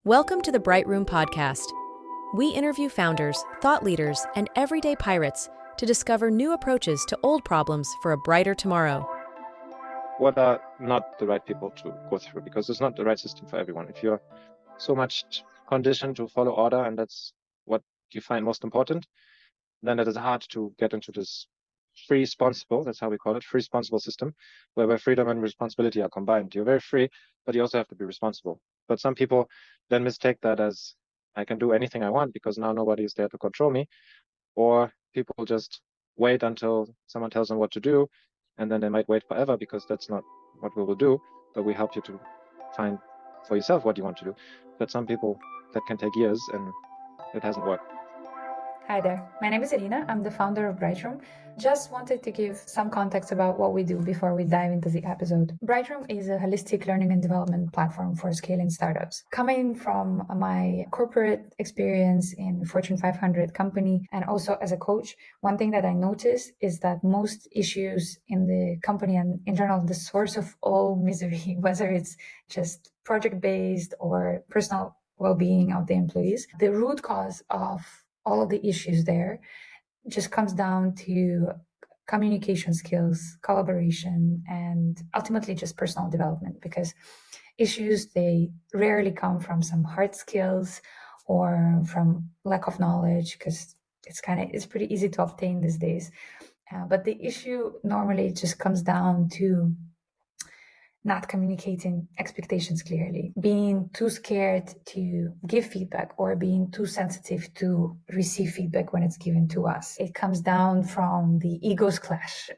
Welcome to the Bright Room podcast. We interview founders, thought leaders, and everyday pirates to discover new approaches to old problems for a brighter tomorrow. What are not the right people to go through? Because it's not the right system for everyone. If you're so much conditioned to follow order and that's what you find most important, then it is hard to get into this Freesponsible, that's how we call it, Freesponsible system, where freedom and responsibility are combined. You're very free, but you also have to be responsible. But some people then mistake that as I can do anything I want because now nobody is there to control me. Or people just wait until someone tells them what to do, and then they might wait forever because that's not what we will do, but we help you to find for yourself what you want to do. But some people, that can take years and it hasn't worked. Hi there, my name is Irina. I'm the founder of Brightroom. Just wanted to give some context about what we do before we dive into the episode. Brightroom is a holistic learning and development platform for scaling startups. Coming from my corporate experience in Fortune 500 company and also as a coach, one thing that I noticed is that most issues in the company and in general, the source of all misery, whether it's just project-based or personal well-being of the employees, the root cause of all of the issues there just comes down to communication skills, collaboration, and ultimately just personal development, because issues, they rarely come from some hard skills or from lack of knowledge, because it's pretty easy to obtain these days. But the issue normally just comes down to not communicating expectations clearly, being too scared to give feedback or being too sensitive to receive feedback when it's given to us. It comes down from the egos clash.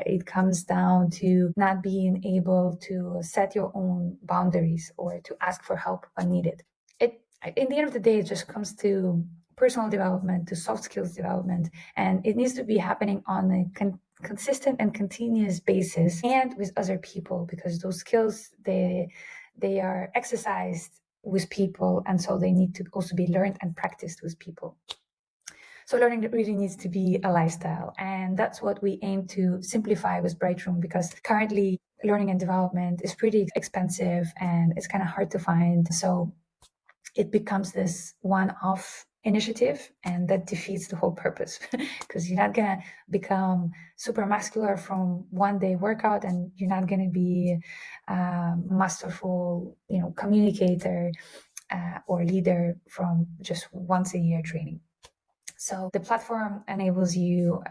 It comes down to not being able to set your own boundaries or to ask for help when needed. In the end of the day, it just comes to personal development, to soft skills development, and it needs to be happening on a consistent and continuous basis and with other people, because those skills, they are exercised with people, and so they need to also be learned and practiced with people. So learning really needs to be a lifestyle, and that's what we aim to simplify with Brightroom, because currently learning and development is pretty expensive and it's kind of hard to find. So it becomes this one-off initiative, and that defeats the whole purpose, because you're not going to become super muscular from one day workout, and you're not going to be a masterful, communicator or leader from just once a year training. So the platform enables you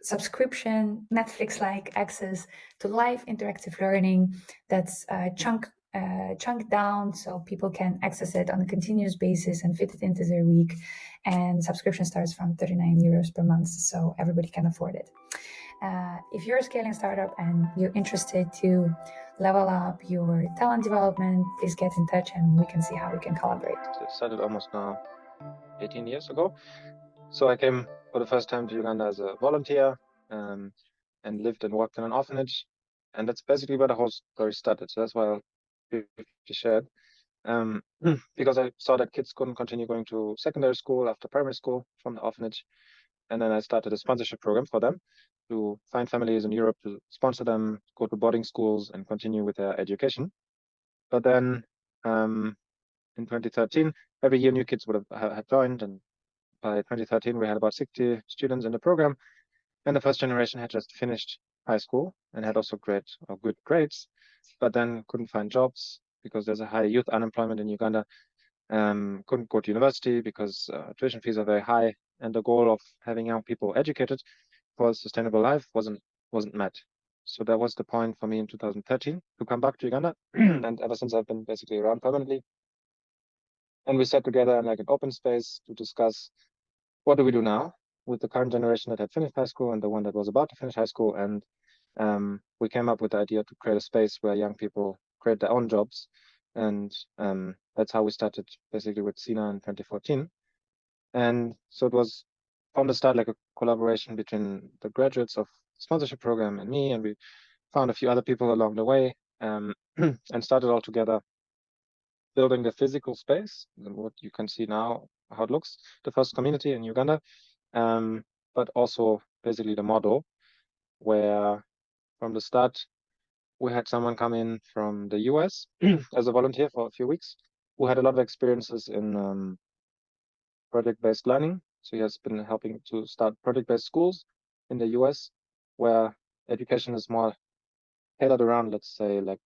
subscription, Netflix-like access to live interactive learning that's chunked down so people can access it on a continuous basis and fit it into their week. And subscription starts from 39 euros per month, so everybody can afford it. If you're a scaling startup and you're interested to level up your talent development, please get in touch and we can see how we can collaborate. It started almost now 18 years ago. So I came for the first time to Uganda as a volunteer and lived and worked in an orphanage. And that's basically where the whole story started. So that's why I'll shared, because I saw that kids couldn't continue going to secondary school after primary school from the orphanage. And then I started a sponsorship program for them to find families in Europe to sponsor them, go to boarding schools and continue with their education. But then in 2013, every year new kids would have joined, and by 2013 we had about 60 students in the program, and the first generation had just finished high school and had also good grades, but then couldn't find jobs because there's a high youth unemployment in Uganda. Couldn't go to university because tuition fees are very high, and the goal of having young people educated for a sustainable life wasn't met. So that was the point for me in 2013 to come back to Uganda, and ever since I've been basically around permanently. And we sat together in like an open space to discuss what do we do now with the current generation that had finished high school and the one that was about to finish high school. And we came up with the idea to create a space where young people create their own jobs. And that's how we started basically with SINA in 2014. And so it was from the start like a collaboration between the graduates of the sponsorship program and me, and we found a few other people along the way and started all together building the physical space, and what you can see now, how it looks, the first community in Uganda, but also basically the model where from the start we had someone come in from the US as a volunteer for a few weeks, who had a lot of experiences in project-based learning. So he has been helping to start project-based schools in the US, where education is more tailored around, let's say, like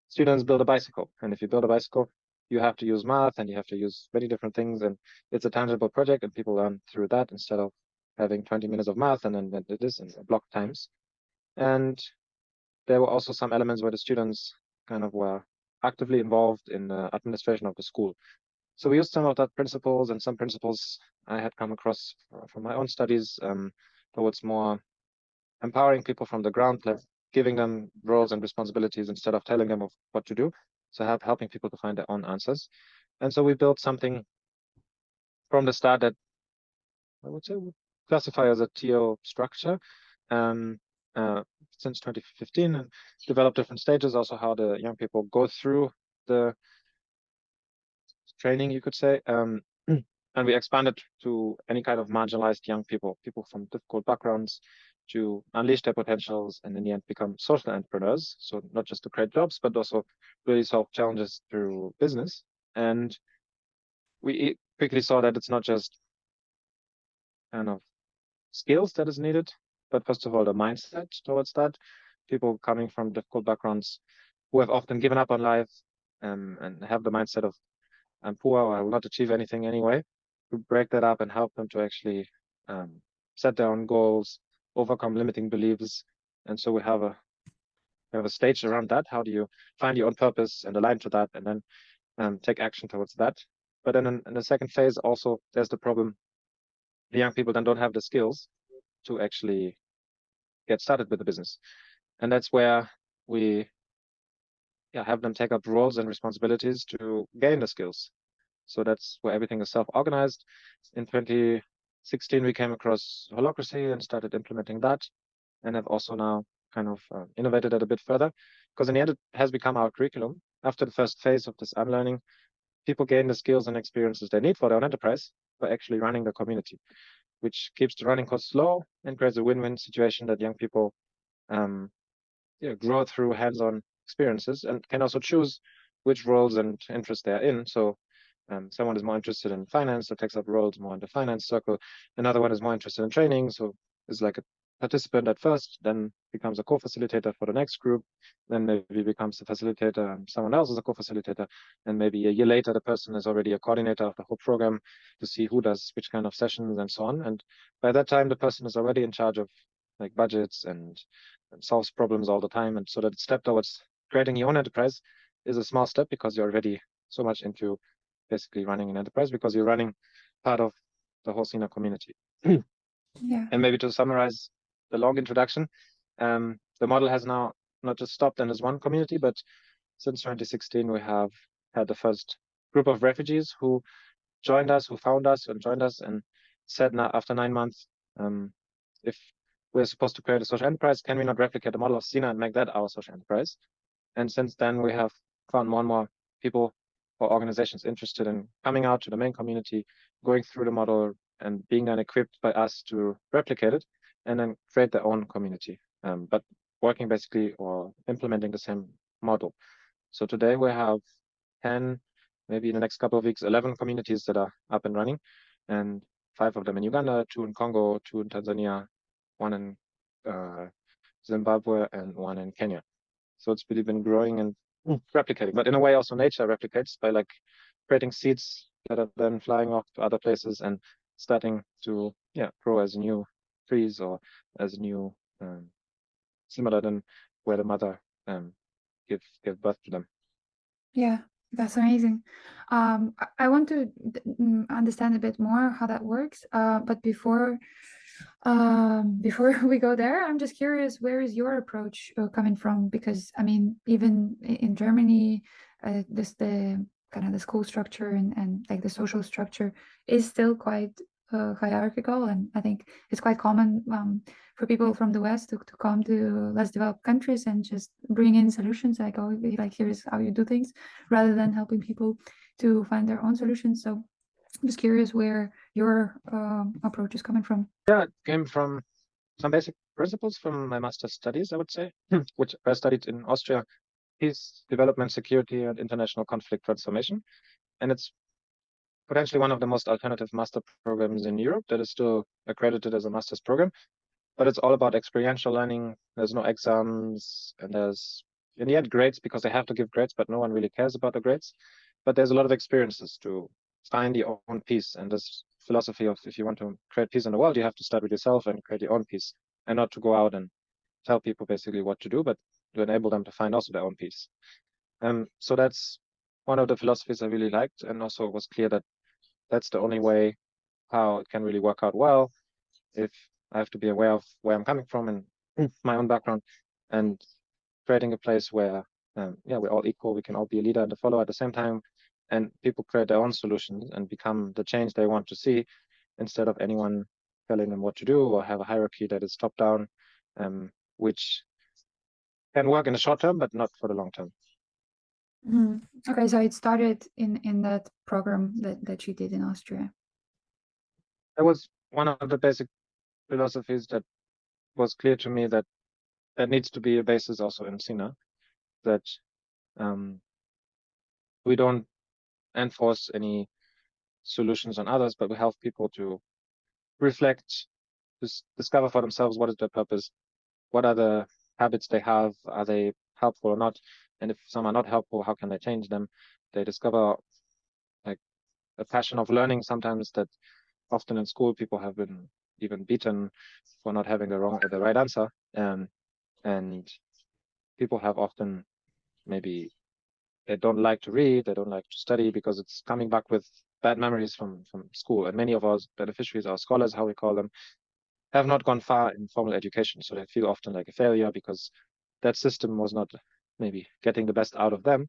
students build a bicycle. And if you build a bicycle, you have to use math and you have to use many different things. And it's a tangible project and people learn through that instead of having 20 minutes of math and then it is in block times. And there were also some elements where the students kind of were actively involved in the administration of the school. So we used some of that principles and some principles I had come across from my own studies towards more empowering people from the ground, like giving them roles and responsibilities instead of telling them of what to do. So helping people to find their own answers. And so we built something from the start that I would say would classify as a TO structure since 2015 and developed different stages, also how the young people go through the training, you could say. And we expanded to any kind of marginalized young people, people from difficult backgrounds, to unleash their potentials and in the end become social entrepreneurs. So not just to create jobs, but also really solve challenges through business. And we quickly saw that it's not just kind of skills that is needed, but first of all, the mindset towards that. People coming from difficult backgrounds who have often given up on life and have the mindset of I'm poor or I will not achieve anything anyway, to break that up and help them to actually set their own goals, overcome limiting beliefs. And so we have a stage around that. How do you find your own purpose and align to that and then take action towards that? But then in the second phase, also, there's the problem. The young people then don't have the skills to actually get started with the business. And that's where we have them take up roles and responsibilities to gain the skills. So that's where everything is self-organized. In 2016, we came across Holacracy and started implementing that, and have also now kind of innovated it a bit further, because in the end, it has become our curriculum. After the first phase of this unlearning, people gain the skills and experiences they need for their own enterprise by actually running the community, which keeps the running costs low and creates a win-win situation that young people grow through hands-on experiences and can also choose which roles and interests they're in. So someone is more interested in finance, so takes up roles more in the finance circle. Another one is more interested in training, so is like a participant at first, then becomes a co-facilitator for the next group, then maybe becomes a facilitator and someone else is a co-facilitator, and maybe a year later the person is already a coordinator of the whole program to see who does which kind of sessions and so on. And by that time, the person is already in charge of like budgets and solves problems all the time. And so that step towards creating your own enterprise is a small step because you're already so much into basically running an enterprise because you're running part of the whole SINA community. Yeah. And maybe to summarize the long introduction, the model has now not just stopped in this one community, but since 2016, we have had the first group of refugees who joined us, who found us and joined us and said now after 9 months, if we're supposed to create a social enterprise, can we not replicate the model of SINA and make that our social enterprise? And since then, we have found more and more people or organizations interested in coming out to the main community, going through the model and being then equipped by us to replicate it and then create their own community, but working basically or implementing the same model. So today we have 10, maybe in the next couple of weeks, 11 communities that are up and running, and 5 of them in Uganda, 2 in Congo, 2 in Tanzania, 1 in Zimbabwe, and 1 in Kenya. So it's really been growing and replicating, but in a way also nature replicates by like creating seeds that are then flying off to other places and starting to grow as new trees or as new similar than where the mother give birth to them. Yeah, that's amazing. I want to understand a bit more how that works. But before we go there, I'm just curious, where is your approach coming from? Because I mean, even in Germany, the kind of the school structure and like the social structure is still quite hierarchical, and I think it's quite common for people from the West to come to less developed countries and just bring in solutions like, oh, like here's how you do things, rather than helping people to find their own solutions. So I'm just curious where your approach is coming from. Yeah, it came from some basic principles from my master's studies, I would say, which I studied in Austria, peace, development, security, and international conflict transformation. and it's potentially one of the most alternative master programs in Europe that is still accredited as a master's program. But it's all about experiential learning. There's no exams, and there's in the end grades because they have to give grades, but no one really cares about the grades. But there's a lot of experiences to find your own peace. And this philosophy of if you want to create peace in the world, you have to start with yourself and create your own peace, and not to go out and tell people basically what to do, but to enable them to find also their own peace. So that's one of the philosophies I really liked, and also it was clear that that's the only way how it can really work out well. If I have to be aware of where I'm coming from and my own background, and creating a place where we're all equal, we can all be a leader and a follower at the same time, and people create their own solutions and become the change they want to see, instead of anyone telling them what to do or have a hierarchy that is top down, which can work in the short term, but not for the long term. Okay, so it started in that program that you did in Austria. That was one of the basic philosophies that was clear to me, that needs to be a basis also in SINA, that we don't enforce any solutions on others, but we help people to reflect, discover for themselves what is their purpose, what are the habits they have, are they helpful or not, and if some are not helpful, how can they change them. They discover like a passion of learning sometimes, that often in school people have been even beaten for not having the right answer, and people have often maybe they don't like to read, they don't like to study because it's coming back with bad memories from school. And many of our beneficiaries, our scholars, how we call them, have not gone far in formal education. So they feel often like a failure because that system was not maybe getting the best out of them.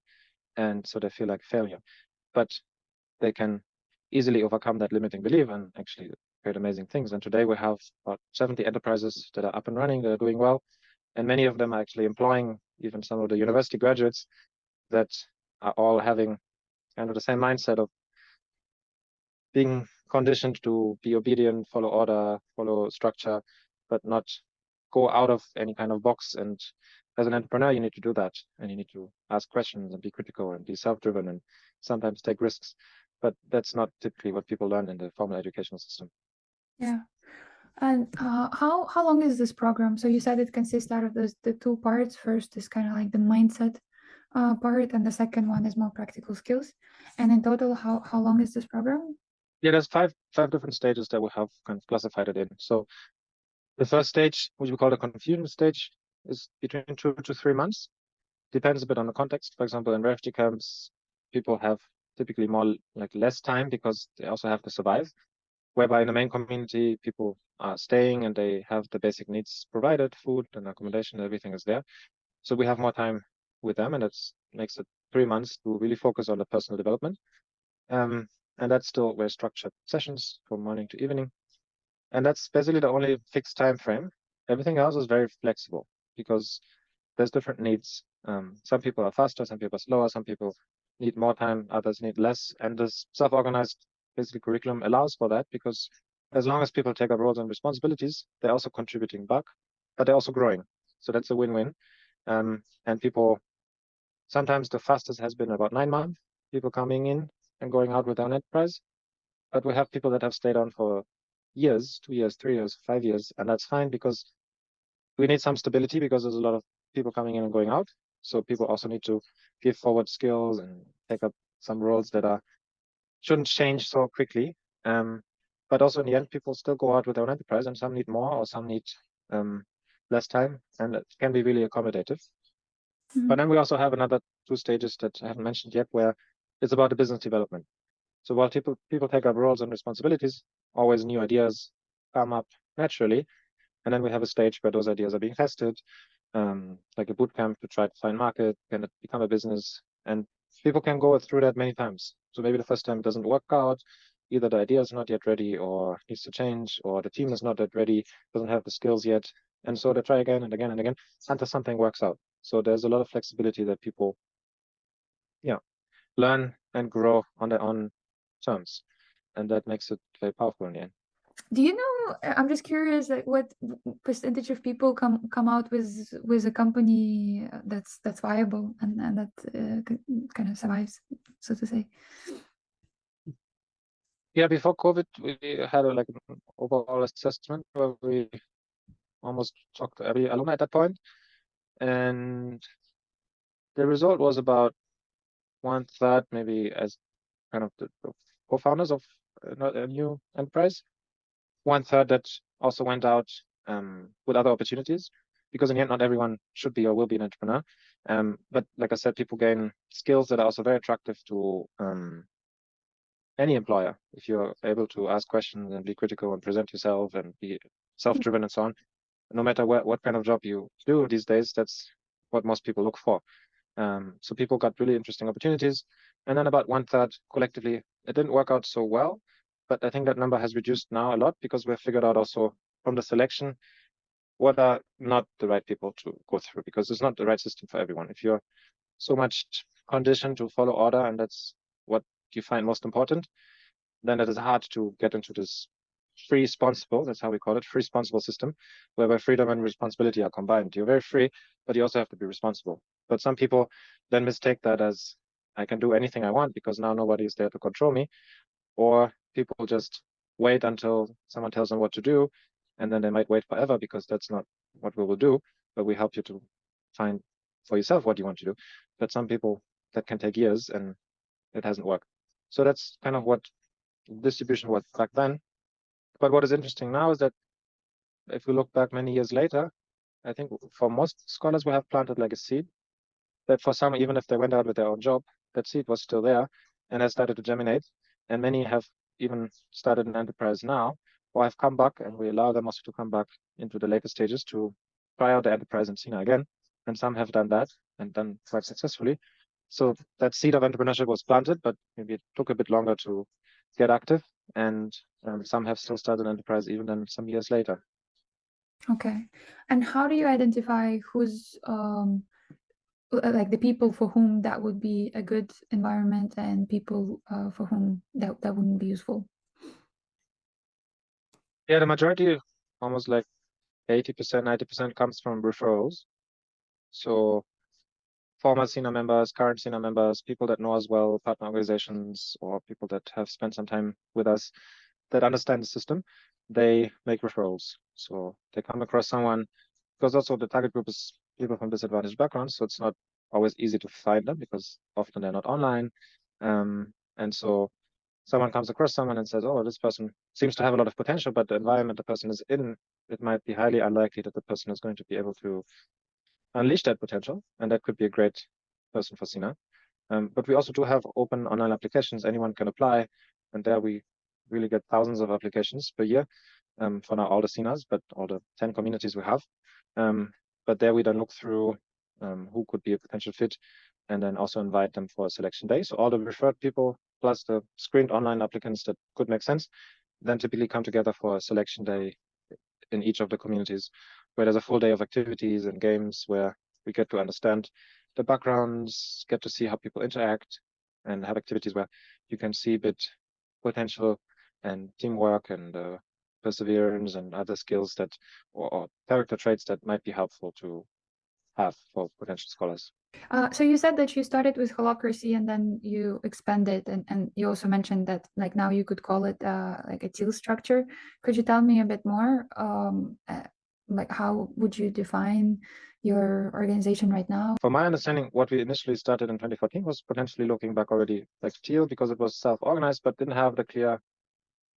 And so they feel like failure. But they can easily overcome that limiting belief and actually create amazing things. And today we have about 70 enterprises that are up and running, that are doing well. And many of them are actually employing even some of the university graduates that are all having kind of the same mindset of being conditioned to be obedient, follow order, follow structure, but not go out of any kind of box. And as an entrepreneur, you need to do that, and you need to ask questions and be critical and be self-driven and sometimes take risks. But that's not typically what people learn in the formal educational system. Yeah. And how long is this program? So you said it consists out of the two parts. First is kind of like the mindset part, and the second one is more practical skills. And in total, how long is this program? Yeah, there's five different stages that we have kind of classified it in. So the first stage, which we call the confusion stage, is between 2 to 3 months. Depends a bit on the context. For example, in refugee camps, people have typically more like less time because they also have to survive. Whereby in the main community, people are staying and they have the basic needs provided, food and accommodation, everything is there. So we have more time with them, and that makes it 3 months to really focus on the personal development. And that's still very structured sessions from morning to evening. And that's basically the only fixed time frame. Everything else is very flexible because there's different needs. Some people are faster, some people are slower, some people need more time, others need less. And this self-organized basically curriculum allows for that, because as long as people take up roles and responsibilities, they're also contributing back, but they're also growing. So that's a win-win. And people, sometimes the fastest has been about 9 months, people coming in and going out with their own enterprise. But we have people that have stayed on for years, 2 years, 3 years, 5 years, and that's fine because we need some stability, because there's a lot of people coming in and going out. So people also need to give forward skills and take up some roles that shouldn't change so quickly. But also in the end, people still go out with their own enterprise, and some need more or some need less time, and it can be really accommodative. But then we also have another 2 stages that I haven't mentioned yet, where it's about the business development. So while people take up roles and responsibilities, always new ideas come up naturally. And then we have a stage where those ideas are being tested, like a boot camp to try to find market, can it become a business? And people can go through that many times. So maybe the first time it doesn't work out, either the idea is not yet ready or needs to change, or the team is not yet ready, doesn't have the skills yet. And so they try again and again and again until something works out. So there's a lot of flexibility that people learn and grow on their own terms. And that makes it very powerful in the end. Do you know, I'm just curious, like what percentage of people come out with a company that's viable and that kind of survives, so to say? Yeah, before COVID, we had like an overall assessment where we almost talked to every alumni at that point, and the result was about 1/3 maybe as kind of the co-founders of a new enterprise. 1/3 that also went out with other opportunities, because in the end, not everyone should be or will be an entrepreneur. But like I said, people gain skills that are also very attractive to any employer. If you're able to ask questions and be critical and present yourself and be self-driven and so on, no matter what kind of job you do these days, that's what most people look for. So people got really interesting opportunities. And then about 1/3 collectively, it didn't work out so well. But I think that number has reduced now a lot, because we've figured out also from the selection what are not the right people to go through, because it's not the right system for everyone. If you're so much conditioned to follow order and that's what you find most important, then it is hard to get into this Freesponsible, that's how we call it, Freesponsible system, whereby freedom and responsibility are combined. You're very free, but you also have to be responsible. But some people then mistake that as, I can do anything I want because now nobody is there to control me. Or people just wait until someone tells them what to do, and then they might wait forever, because that's not what we will do, but we help you to find for yourself what you want to do. But some people, that can take years, and it hasn't worked. So that's kind of what distribution was back then. But what is interesting now is that if we look back many years later, I think for most scholars, we have planted like a seed that for some, even if they went out with their own job, that seed was still there and has started to germinate. And many have even started an enterprise now, or have come back, and we allow them also to come back into the later stages to try out the enterprise in SINA again. And some have done that and done quite successfully. So that seed of entrepreneurship was planted, but maybe it took a bit longer to get active. And some have still started an enterprise even then some years later. Okay. And how do you identify who's like the people for whom that would be a good environment and people for whom that wouldn't be useful? Yeah, the majority, almost like 80%, 90% comes from referrals. So former SINA members, current SINA members, people that know us well, partner organizations, or people that have spent some time with us that understand the system, they make referrals. So they come across someone, because also the target group is people from disadvantaged backgrounds. So it's not always easy to find them, because often they're not online. And so someone comes across someone and says, oh, this person seems to have a lot of potential, but the environment the person is in, it might be highly unlikely that the person is going to be able to unleash that potential. And that could be a great person for SINA. But we also do have open online applications. Anyone can apply. And there we really get thousands of applications per year, for now all the SINAs, but all the 10 communities we have. But there we then look through who could be a potential fit, and then also invite them for a selection day. So all the referred people plus the screened online applicants that could make sense, then typically come together for a selection day in each of the communities, where there's a full day of activities and games where we get to understand the backgrounds, get to see how people interact, and have activities where you can see a bit potential and teamwork and perseverance and other skills that, or character traits that might be helpful to have for potential scholars. So you said that you started with holacracy and then you expanded, and you also mentioned that like now you could call it like a teal structure. Could you tell me a bit more? Like how would you define your organization right now? From my understanding, what we initially started in 2014 was potentially looking back already like teal, because it was self-organized but didn't have the clear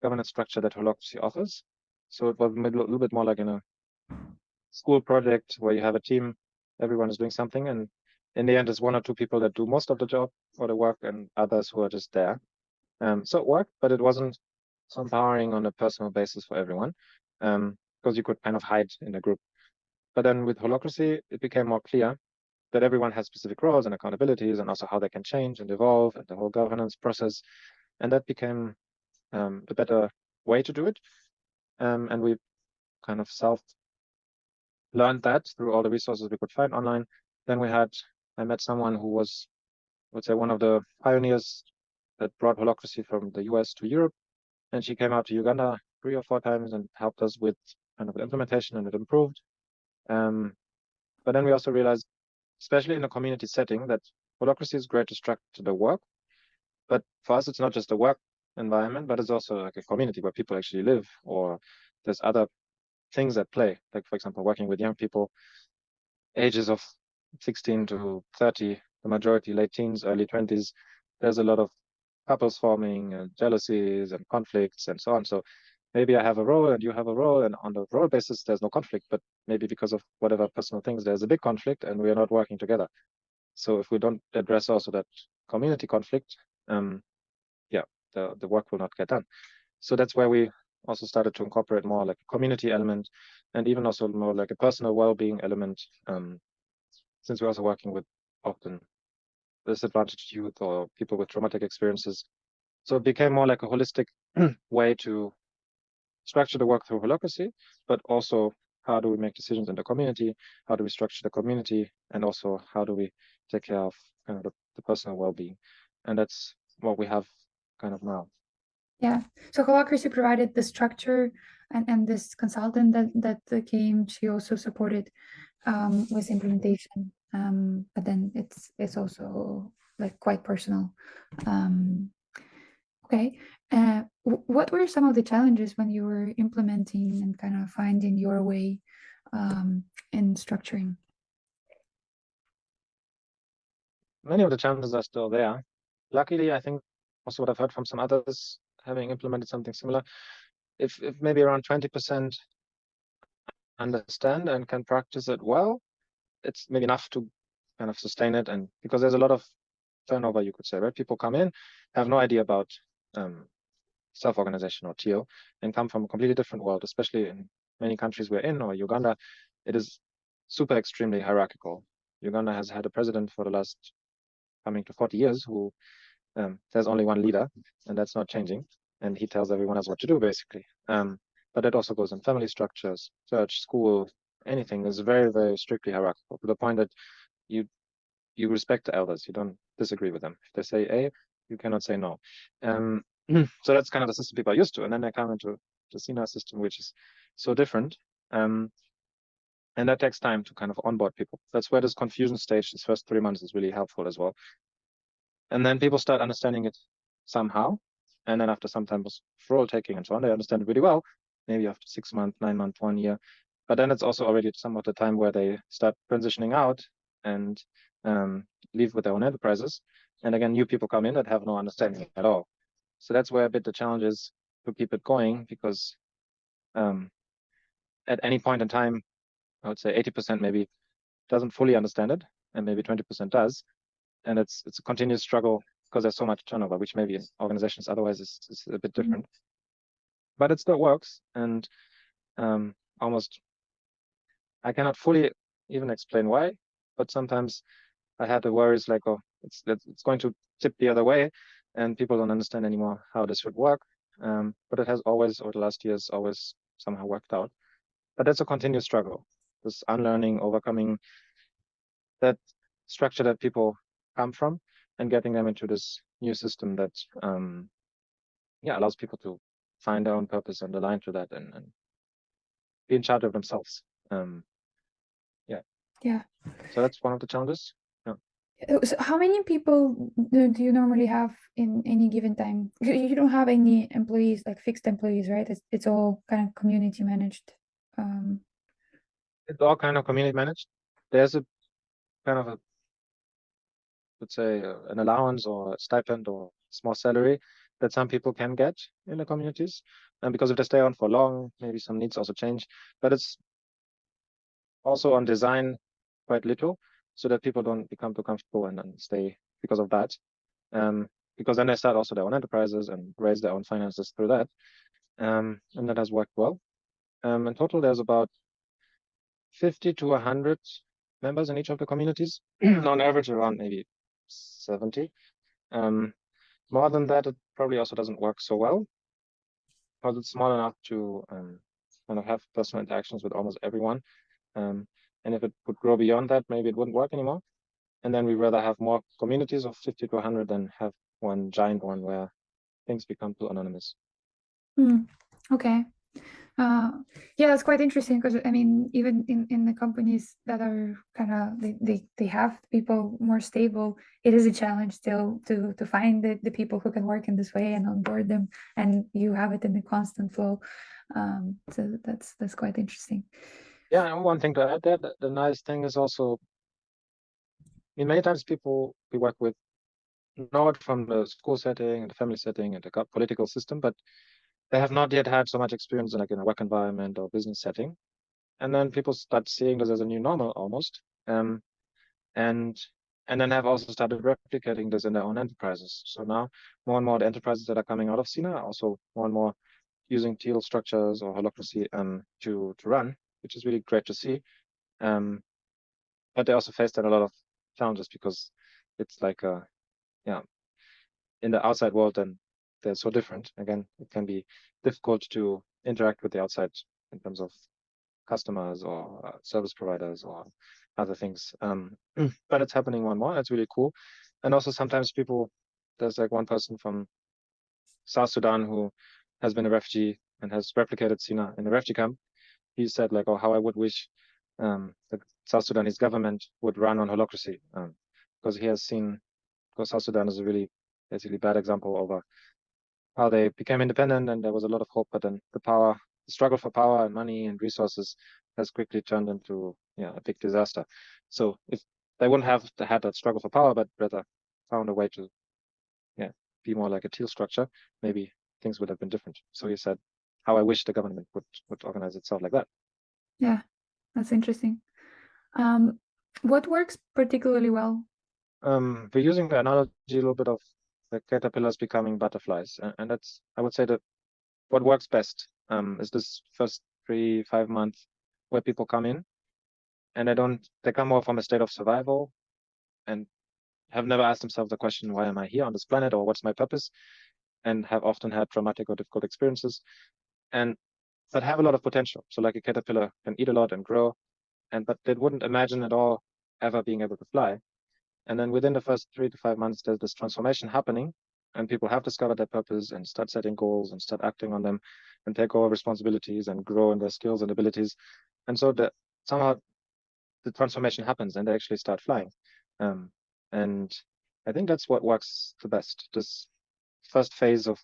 governance structure that holacracy offers. So it was a little bit more like in a school project where you have a team, everyone is doing something, and in the end, it's one or two people that do most of the job or the work, and others who are just there. So it worked, but it wasn't so empowering on a personal basis for everyone, because you could kind of hide in a group. But then with holacracy, it became more clear that everyone has specific roles and accountabilities, and also how they can change and evolve, and the whole governance process. And that became a better way to do it. And we kind of learned that through all the resources we could find online. Then I met someone who was, I would say, one of the pioneers that brought holacracy from the US to Europe. And she came out to Uganda 3 or 4 times and helped us with kind of the implementation, and it improved. But then we also realized, especially in a community setting, that holacracy is great to structure the work. But for us, it's not just the work environment, but it's also like a community where people actually live, or there's other things at play. Like, for example, working with young people, ages of 16 to 30, the majority late teens, early 20s. There's a lot of couples forming and jealousies and conflicts and so on. So maybe I have a role and you have a role, and on the role basis, there's no conflict, but maybe because of whatever personal things, there's a big conflict and we are not working together. So if we don't address also that community conflict, the work will not get done. So that's where we also started to incorporate more like a community element, and even also more like a personal well-being element, since we're also working with often disadvantaged youth or people with traumatic experiences. So it became more like a holistic way to structure the work through holacracy, but also how do we make decisions in the community? How do we structure the community? And also how do we take care of kind of the personal well-being? And that's what we have kind of now. Yeah. So holacracy provided the structure and this consultant that came, she also supported with implementation. But then it's also like quite personal. Okay. What were some of the challenges when you were implementing and kind of finding your way in structuring? Many of the challenges are still there. Luckily, I think also what I've heard from some others having implemented something similar, if maybe around 20% understand and can practice it well, it's maybe enough to kind of sustain it. And because there's a lot of turnover, you could say, right? People come in, have no idea about self-organization or TO, and come from a completely different world, especially in many countries we're in, or Uganda. It is super extremely hierarchical. Uganda has had a president for the last coming to 40 years who there's only one leader, and that's not changing. And he tells everyone else what to do, basically. But it also goes in family structures, church, school, anything is very, very strictly hierarchical, to the point that you respect the elders. You don't disagree with them. If they say A, you cannot say no. So that's kind of the system people are used to. And then they come into the SINA system, which is so different. And that takes time to kind of onboard people. That's where this confusion stage, this first 3 months, is really helpful as well. And then people start understanding it somehow. And then after some time of role taking and so on, they understand it really well, maybe after 6 months, 9 months, 1 year. But then it's also already some of the time where they start transitioning out and leave with their own enterprises. And again, new people come in that have no understanding at all. So that's where a bit the challenge is to keep it going, because at any point in time, I would say 80% maybe doesn't fully understand it, and maybe 20% does. And it's a continuous struggle because there's so much turnover, which maybe in organizations otherwise is a bit different. But it still works, and almost I cannot fully even explain why, but sometimes I had the worries like, oh, it's going to tip the other way, and people don't understand anymore how this should work. But it has always, over the last years, always somehow worked out. But that's a continuous struggle, this unlearning, overcoming that structure that people come from, and getting them into this new system that allows people to find their own purpose and align to that, and be in charge of themselves. Yeah. So that's one of the challenges. So how many people do you normally have in any given time? You don't have any employees, like fixed employees, right? It's all kind of community managed. It's all kind of community managed. There's a kind of let's say, an allowance or a stipend or small salary that some people can get in the communities. And because if they stay on for long, maybe some needs also change. But it's also on design quite little, so that people don't become too comfortable and then stay because of that. Because then they start also their own enterprises and raise their own finances through that. And that has worked well. In total, there's about 50 to 100 members in each of the communities, on average around maybe 70. More than that, it probably also doesn't work so well, because it's small enough to kind of have personal interactions with almost everyone. And if it would grow beyond that, maybe it wouldn't work anymore. And then we'd rather have more communities of 50 to 100 than have one giant one where things become too anonymous. Okay. Yeah, that's quite interesting because I mean, even in the companies that are kind of they have people more stable, it is a challenge still to find the people who can work in this way and onboard them, and you have it in the constant flow. So that's quite interesting. Yeah, and one thing to add there, the nice thing is also, I mean, many times people we work with know it from the school setting and the family setting and the political system, but they have not yet had so much experience in like in a work environment or business setting. And then people start seeing this as a new normal almost. And and then have also started replicating this in their own enterprises. So now more and more the enterprises that are coming out of SINA are also more and more using teal structures or holacracy to run, which is really great to see. But they also face then a lot of challenges because it's like yeah, in the outside world, then they're so different. Again, it can be difficult to interact with the outside in terms of customers or service providers or other things. But it's happening more and more. That's really cool. And also sometimes there's like one person from South Sudan who has been a refugee and has replicated SINA in a refugee camp. He said like, oh, how I would wish the South Sudanese government would run on holacracy, because he has seen, because South Sudan is a really basically bad example of how they became independent and there was a lot of hope, but then the struggle for power and money and resources has quickly turned into a big disaster. So if they wouldn't have had that struggle for power, but rather found a way to be more like a teal structure, maybe things would have been different. So he said, how I wish the government would organize itself like that. Yeah, that's interesting. What works particularly well? We're using the analogy a little bit of the caterpillars becoming butterflies, and that's, I would say, that what works best is this first 3-5 months where people come in and they come more from a state of survival and have never asked themselves the question, why am I here on this planet, or what's my purpose, and have often had traumatic or difficult experiences, but have a lot of potential. So like a caterpillar can eat a lot and grow, but they wouldn't imagine at all ever being able to fly. And then within the first 3-5 months, there's this transformation happening, and people have discovered their purpose and start setting goals and start acting on them and take over responsibilities and grow in their skills and abilities. And so somehow the transformation happens and they actually start flying. And I think that's what works the best. This first phase of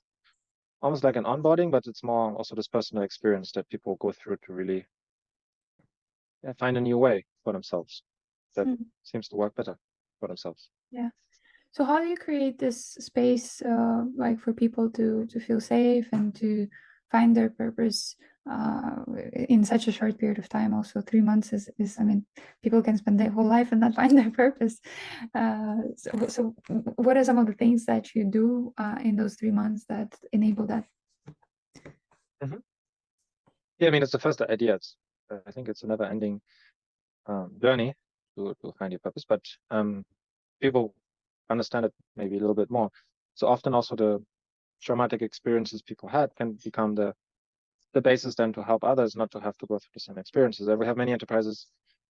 almost like an onboarding, but it's more also this personal experience that people go through to really find a new way for themselves that seems to work better for themselves. Yeah. So how do you create this space like for people to feel safe and to find their purpose in such a short period of time? Also 3 months is I mean, people can spend their whole life and not find their purpose. So what are some of the things that you do in those 3 months that enable that? Yeah, I mean, it's the first idea. I think it's a never-ending journey to find your purpose, but people understand it maybe a little bit more. So often also the traumatic experiences people had can become the basis then to help others not to have to go through the same experiences. And we have many enterprises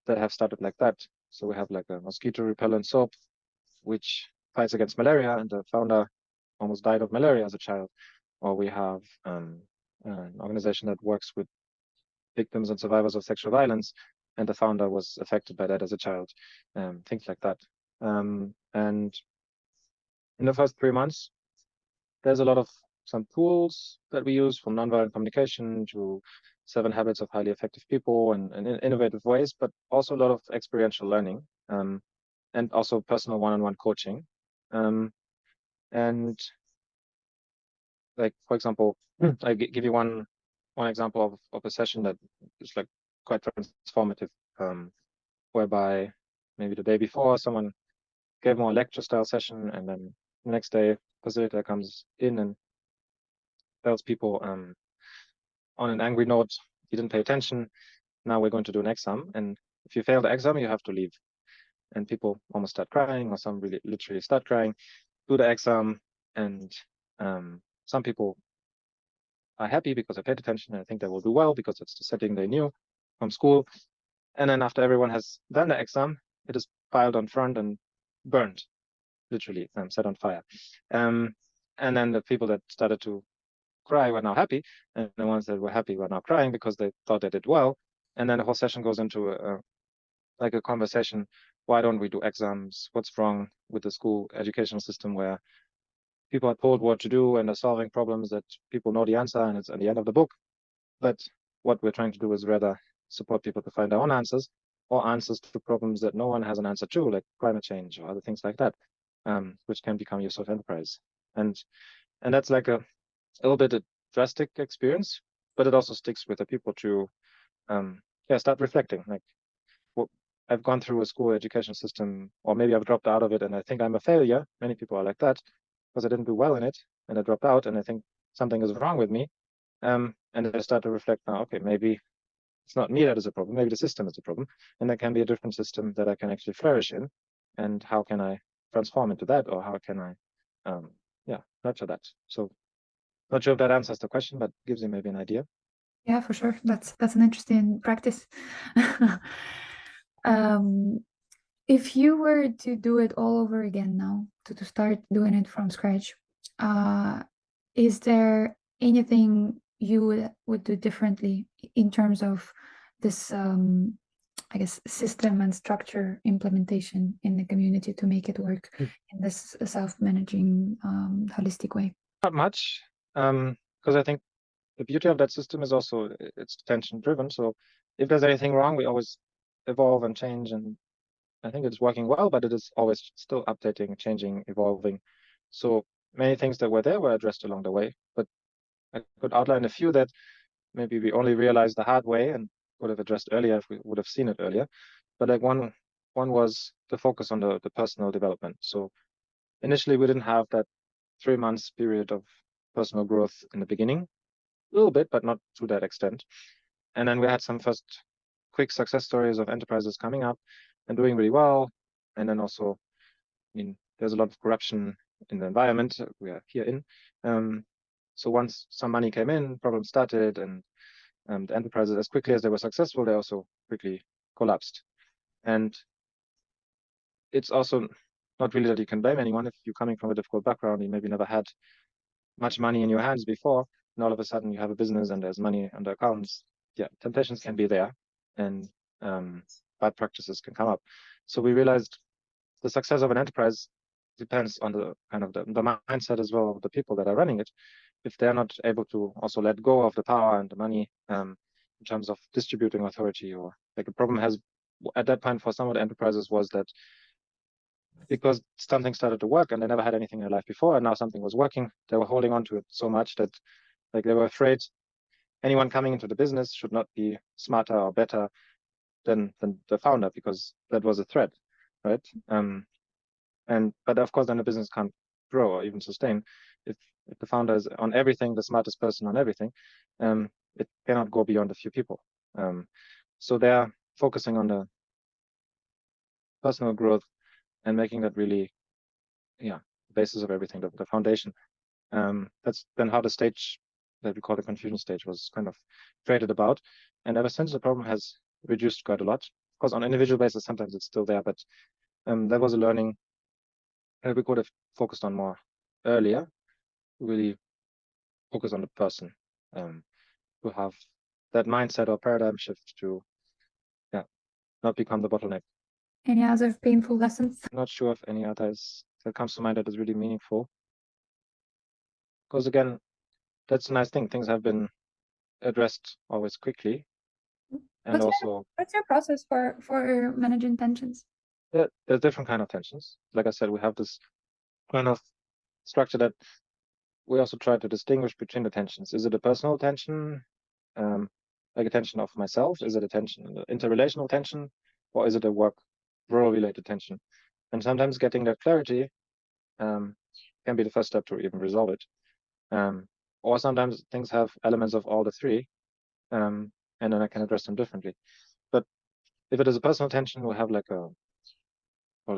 that have started like that. So we have like a mosquito repellent soap, which fights against malaria, and the founder almost died of malaria as a child. Or we have an organization that works with victims and survivors of sexual violence, and the founder was affected by that as a child, things like that. And in the first 3 months, there's a lot of some tools that we use, from nonviolent communication to 7 habits of highly effective people and in innovative ways, but also a lot of experiential learning, and also personal one-on-one coaching. And like, for example, I give you one example of a session that is like quite transformative, whereby maybe the day before someone gave more lecture style session, and then the next day facilitator comes in and tells people on an angry note, you didn't pay attention, now we're going to do an exam, and if you fail the exam you have to leave. And people almost start crying, or some really literally start crying, do the exam, and some people are happy because they paid attention and I think they will do well because it's the setting they knew from school. And then after everyone has done the exam, it is piled on front and burned, literally set on fire. And then the people that started to cry were now happy, and the ones that were happy were now crying because they thought they did well. And then the whole session goes into like a conversation. Why don't we do exams? What's wrong with the school educational system where people are told what to do and are solving problems that people know the answer and it's at the end of the book? But what we're trying to do is rather support people to find their own answers, or answers to problems that no one has an answer to, like climate change or other things like that, which can become use of enterprise. And that's like a little bit a drastic experience, but it also sticks with the people to start reflecting. Like, I've gone through a school education system, or maybe I've dropped out of it and I think I'm a failure. Many people are like that because I didn't do well in it and I dropped out and I think something is wrong with me. And I start to reflect now, okay, maybe it's not me that is a problem, maybe the system is a problem. And there can be a different system that I can actually flourish in. And how can I transform into that, or how can I nurture that? So not sure if that answers the question, but gives you maybe an idea. Yeah, for sure. That's an interesting practice. If you were to do it all over again now, to start doing it from scratch, is there anything you would do differently in terms of this, I guess, system and structure implementation in the community to make it work in this self-managing, holistic way? Not much, because I think the beauty of that system is also it's tension driven. So if there's anything wrong, we always evolve and change, and I think it's working well, but it is always still updating, changing, evolving. So many things that were there were addressed along the way, but I could outline a few that maybe we only realized the hard way and would have addressed earlier if we would have seen it earlier. But like one was the focus on the personal development. So initially we didn't have that 3 months period of personal growth in the beginning, a little bit, but not to that extent. And then we had some first quick success stories of enterprises coming up and doing really well. And then also, I mean, there's a lot of corruption in the environment we are here in. So once some money came in, problems started, and the enterprises, as quickly as they were successful, they also quickly collapsed. And it's also not really that you can blame anyone if you're coming from a difficult background, you maybe never had much money in your hands before, and all of a sudden you have a business and there's money on the accounts. Yeah, temptations can be there, and bad practices can come up. So we realized the success of an enterprise depends on the kind of the mindset as well of the people that are running it. If they're not able to also let go of the power and the money in terms of distributing authority, or like a problem has at that point for some of the enterprises was that because something started to work and they never had anything in their life before, and now something was working, they were holding on to it so much that like they were afraid anyone coming into the business should not be smarter or better than the founder, because that was a threat, right? But of course then the business can't grow or even sustain if the founder is on everything, the smartest person on everything. It cannot go beyond a few people. So they're focusing on the personal growth and making that really, the basis of everything, the foundation. That's then how the stage that we call the confusion stage was kind of created about. And ever since, the problem has reduced quite a lot. Of course, on an individual basis, sometimes it's still there, but that was a learning that we could have focused on more earlier, really focus on the person, to have that mindset or paradigm shift to not become the bottleneck. Any other painful lessons? Not sure if any others that comes to mind that is really meaningful. Because again, that's a nice thing. Things have been addressed always quickly. And what's your process for managing tensions? Yeah, there's different kind of tensions. Like I said, we have this kind of structure that we also try to distinguish between the tensions. Is it a personal tension, like a tension of myself? Is it a tension, an interrelational tension, or is it a work role-related tension? And sometimes getting that clarity can be the first step to even resolve it. Or sometimes things have elements of all the three, and then I can address them differently. But if it is a personal tension, we have like call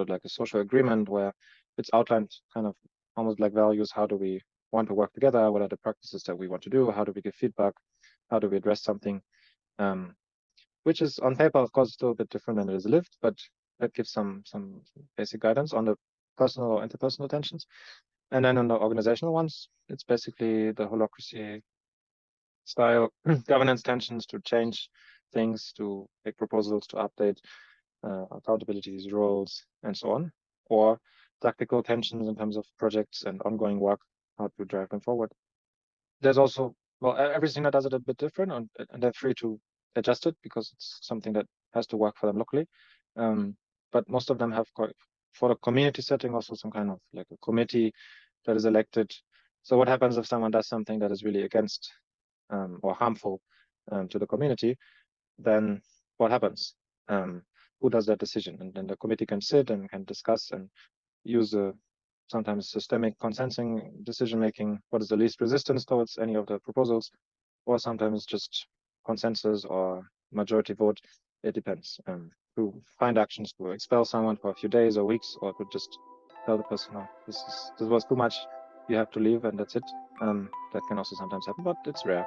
it like a social agreement where it's outlined kind of almost like values. How do we want to work together? What are the practices that we want to do? How do we give feedback? How do we address something? Which is on paper, of course, still a bit different than it is lived, but that gives some basic guidance on the personal or interpersonal tensions. And then on the organizational ones, it's basically the holacracy style governance tensions to change things, to make proposals, to update accountabilities, roles, and so on, or tactical tensions in terms of projects and ongoing work, how to drive them forward. There's also, well, every SINA does it a bit different, and they're free to adjust it because it's something that has to work for them locally. But most of them have, for the community setting, also some kind of like a committee that is elected. So what happens if someone does something that is really against or harmful to the community? Then what happens? Who does that decision? And then the committee can sit and can discuss and use a sometimes systemic consensus decision making. What is the least resistance towards any of the proposals, or sometimes just consensus or majority vote. It depends. To find actions to expel someone for a few days or weeks, or to just tell the person, no, this was too much. You have to leave, and that's it. That can also sometimes happen, but it's rare.